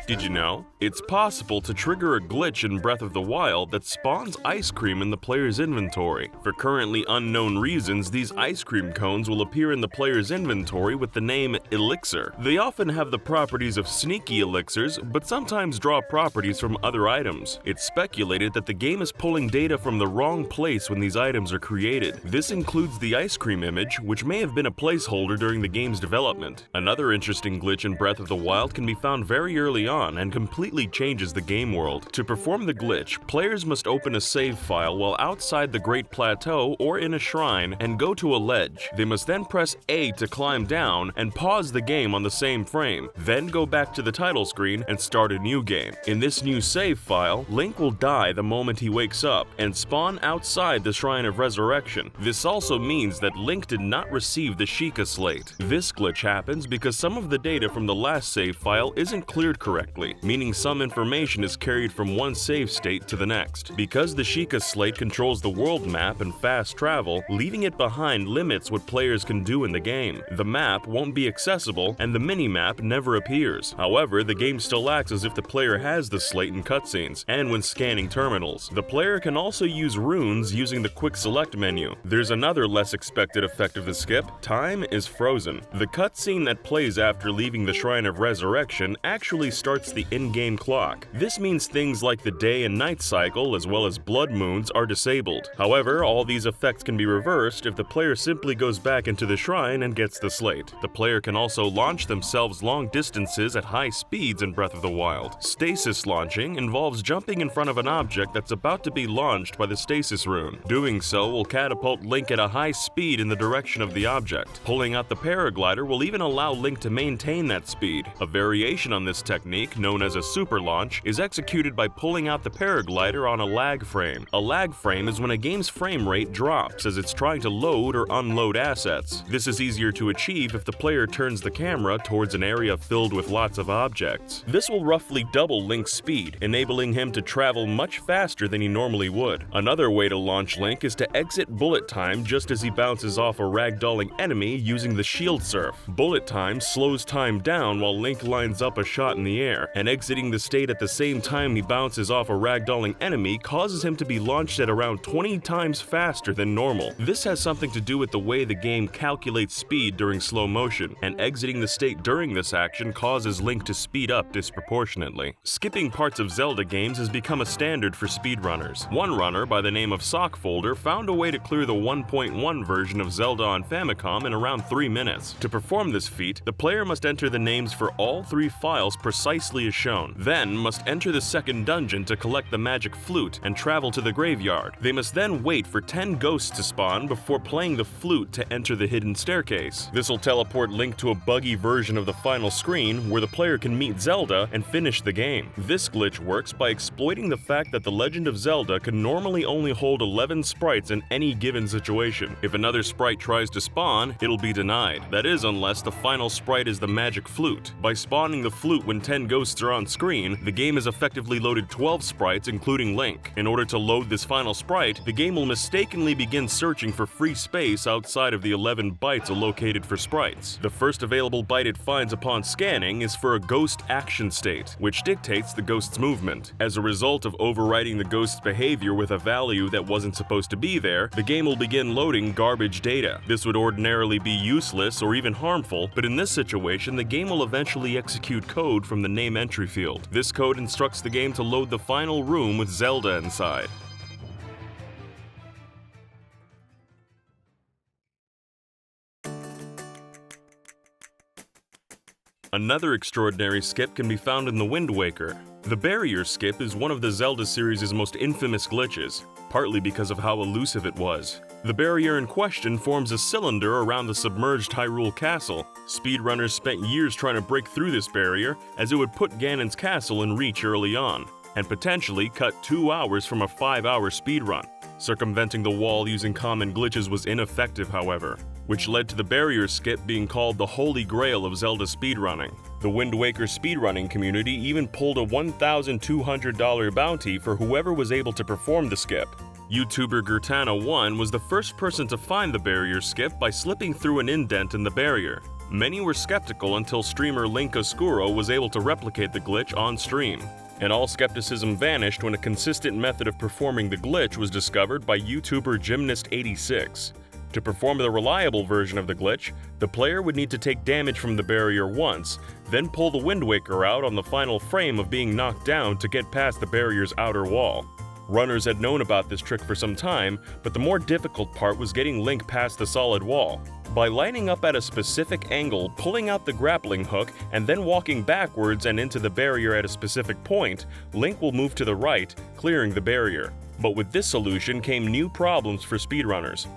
Did you know? It's possible to trigger a glitch in Breath of the Wild that spawns ice cream in the player's inventory. For currently unknown reasons, these ice cream cones will appear in the player's inventory with the name Elixir. They often have the properties of sneaky elixirs, but sometimes draw properties from other items. It's speculated that the game is pulling data from the wrong place when these items are created. This includes the ice cream image, which may have been a placeholder during the game's development. Another interesting glitch in Breath of the Wild can be found very early on and completely changes the game world. To perform the glitch, players must open a save file while outside the Great Plateau or in a shrine and go to a ledge. They must then press A to climb down and pause the game on the same frame, then go back to the title screen and start a new game. In this new save file, Link will die the moment he wakes up and spawn outside the Shrine of Resurrection. This also means that Link did not receive the Sheikah Slate. This glitch happens because some of the data from the last save file isn't cleared correctly, meaning some information is carried from one save state to the next. Because the Sheikah Slate controls the world map and fast travel, leaving it behind limits what players can do in the game. The map won't be accessible and the mini-map never appears. However, the game still acts as if the player has the slate in cutscenes and when scanning terminals. The player can also use runes using the quick select menu. There's another less expected effect of the skip: time is frozen. The cutscene that plays after leaving the Shrine of Resurrection actually starts the in-game clock. This means things like the day and night cycle as well as blood moons are disabled. However, all these effects can be reversed if the player simply goes back into the shrine and gets the slate. The player can also launch themselves long distances at high speeds in Breath of the Wild. Stasis launching involves jumping in front of an object that's about to be launched by the stasis rune. Doing so will catapult Link at a high speed in the direction of the object. Pulling out the paraglider will even allow Link to maintain that speed. A variation on this technique, known as a super launch, is executed by pulling out the paraglider on a lag frame. A lag frame is when a game's frame rate drops as it's trying to load or unload assets. This is easier to achieve if the player turns the camera towards an area filled with lots of objects. This will roughly double Link's speed, enabling him to travel much faster than he normally would. Another way to launch Link is to exit bullet time just as he bounces off a ragdolling enemy using the shield surf. Bullet time slows time down while Link lines up a shot in the air, and exiting the state at the same time he bounces off a ragdolling enemy causes him to be launched at around 20 times faster than normal. This has something to do with the way the game calculates speed during slow motion, and exiting the state during this action causes Link to speed up disproportionately. Skipping parts of Zelda games has become a standard for speedrunners. One runner by the name of Sockfolder found a way to clear the 1.1 version of Zelda on Famicom in around 3 minutes. To perform this feat, the player must enter the names for all 3 files precisely as shown, then must enter the second dungeon to collect the magic flute and travel to the graveyard. They must then wait for 10 ghosts to spawn before playing the flute to enter the hidden staircase. This will teleport Link to a buggy version of the final screen where the player can meet Zelda and finish the game. This glitch works by exploiting the fact that the Legend of Zelda can normally only hold 11 sprites in any given situation. If another sprite tries to spawn, it'll be denied. That is, unless the final sprite is the magic flute. By spawning the flute when 10 ghosts are on screen, the game has effectively loaded 12 sprites including Link. In order to load this final sprite, the game will mistakenly begin searching for free space outside of the 11 bytes allocated for sprites. The first available byte it finds upon scanning is for a ghost action state, which dictates the ghost's movement. As a result of overriding the ghost's behavior with a value that wasn't supposed to be there, the game will begin loading garbage data. This would ordinarily be useless or even harmful, but in this situation, the game will eventually execute code from the name entry field. This code instructs the game to load the final room with Zelda inside. Another extraordinary skip can be found in the Wind Waker. The barrier skip is one of the Zelda series' most infamous glitches, partly because of how elusive it was. The barrier in question forms a cylinder around the submerged Hyrule Castle. Speedrunners spent years trying to break through this barrier, as it would put Ganon's castle in reach early on, and potentially cut 2 hours from a 5-hour speedrun. Circumventing the wall using common glitches was ineffective, however, which led to the barrier skip being called the holy grail of Zelda speedrunning. The Wind Waker speedrunning community even pulled a $1,200 bounty for whoever was able to perform the skip. YouTuber Gurtana1 was the first person to find the barrier skip by slipping through an indent in the barrier. Many were skeptical until streamer Link Oscuro was able to replicate the glitch on stream. And all skepticism vanished when a consistent method of performing the glitch was discovered by YouTuber Gymnast86. To perform the reliable version of the glitch, the player would need to take damage from the barrier once, then pull the Wind Waker out on the final frame of being knocked down to get past the barrier's outer wall. Runners had known about this trick for some time, but the more difficult part was getting Link past the solid wall. By lining up at a specific angle, pulling out the grappling hook, and then walking backwards and into the barrier at a specific point, Link will move to the right, clearing the barrier. But with this solution came new problems for speedrunners.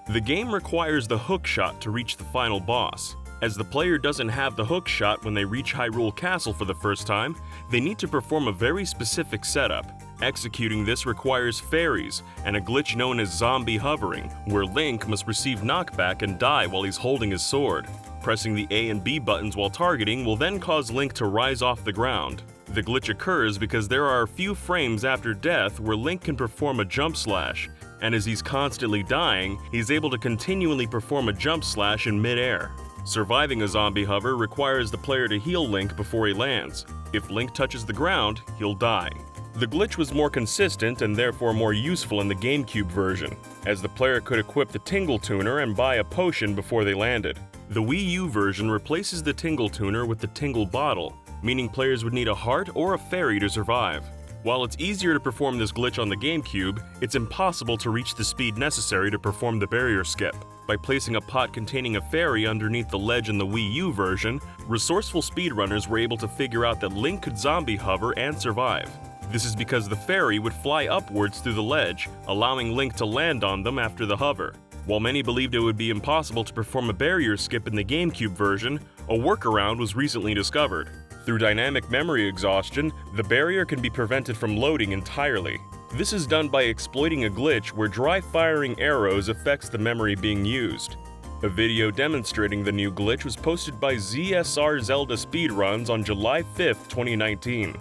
The game requires the hook shot to reach the final boss. As the player doesn't have the hook shot when they reach Hyrule Castle for the first time, they need to perform a very specific setup. Executing this requires fairies, and a glitch known as zombie hovering, where Link must receive knockback and die while he's holding his sword. Pressing the A and B buttons while targeting will then cause Link to rise off the ground. The glitch occurs because there are a few frames after death where Link can perform a jump slash, and as he's constantly dying, he's able to continually perform a jump slash in mid-air. Surviving a zombie hover requires the player to heal Link before he lands. If Link touches the ground, he'll die. The glitch was more consistent and therefore more useful in the GameCube version, as the player could equip the Tingle Tuner and buy a potion before they landed. The Wii U version replaces the Tingle Tuner with the Tingle Bottle, meaning players would need a heart or a fairy to survive. While it's easier to perform this glitch on the GameCube, it's impossible to reach the speed necessary to perform the barrier skip. By placing a pot containing a fairy underneath the ledge in the Wii U version, resourceful speedrunners were able to figure out that Link could zombie hover and survive. This is because the fairy would fly upwards through the ledge, allowing Link to land on them after the hover. While many believed it would be impossible to perform a barrier skip in the GameCube version, a workaround was recently discovered. Through dynamic memory exhaustion, the barrier can be prevented from loading entirely. This is done by exploiting a glitch where dry-firing arrows affects the memory being used. A video demonstrating the new glitch was posted by ZSR Zelda Speedruns on July 5, 2019.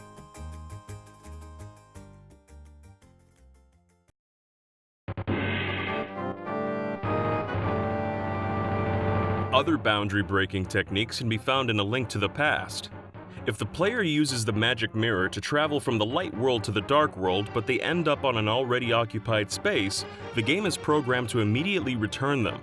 Other boundary-breaking techniques can be found in A Link to the Past. If the player uses the magic mirror to travel from the light world to the dark world but they end up on an already occupied space, the game is programmed to immediately return them.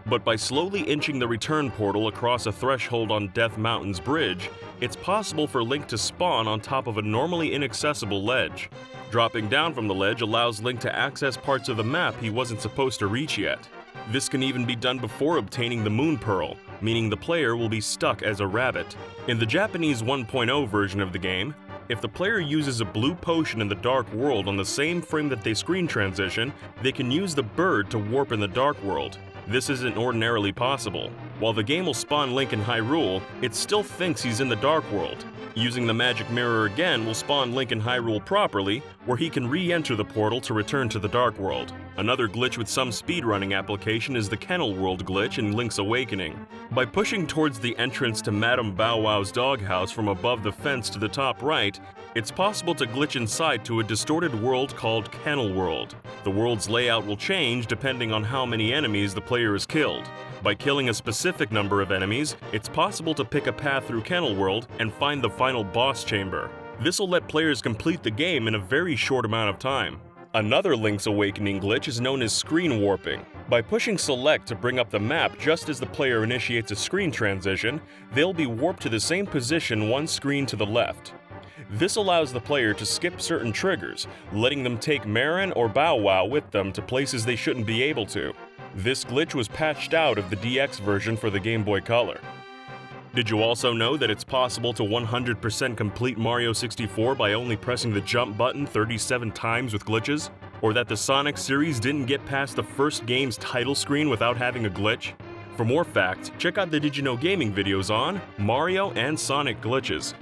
But by slowly inching the return portal across a threshold on Death Mountain's bridge, it's possible for Link to spawn on top of a normally inaccessible ledge. Dropping down from the ledge allows Link to access parts of the map he wasn't supposed to reach yet. This can even be done before obtaining the Moon Pearl, meaning the player will be stuck as a rabbit. In the Japanese 1.0 version of the game, if the player uses a blue potion in the dark world on the same frame that they screen transition, they can use the bird to warp in the dark world. This isn't ordinarily possible. While the game will spawn Link in Hyrule, it still thinks he's in the dark world. Using the magic mirror again will spawn Link in Hyrule properly, where he can re-enter the portal to return to the dark world. Another glitch with some speedrunning application is the Kennel World glitch in Link's Awakening. By pushing towards the entrance to Madame Bow Wow's doghouse from above the fence to the top right, it's possible to glitch inside to a distorted world called Kennel World. The world's layout will change depending on how many enemies the player has killed. By killing a specific number of enemies, it's possible to pick a path through Kennel World and find the final boss chamber. This will let players complete the game in a very short amount of time. Another Link's Awakening glitch is known as screen warping. By pushing select to bring up the map just as the player initiates a screen transition, they'll be warped to the same position one screen to the left. This allows the player to skip certain triggers, letting them take Marin or Bow Wow with them to places they shouldn't be able to. This glitch was patched out of the DX version for the Game Boy Color. Did you also know that it's possible to 100% complete Mario 64 by only pressing the jump button 37 times with glitches? Or that the Sonic series didn't get past the first game's title screen without having a glitch? For more facts, check out the DidYouKnowGaming videos on Mario and Sonic glitches.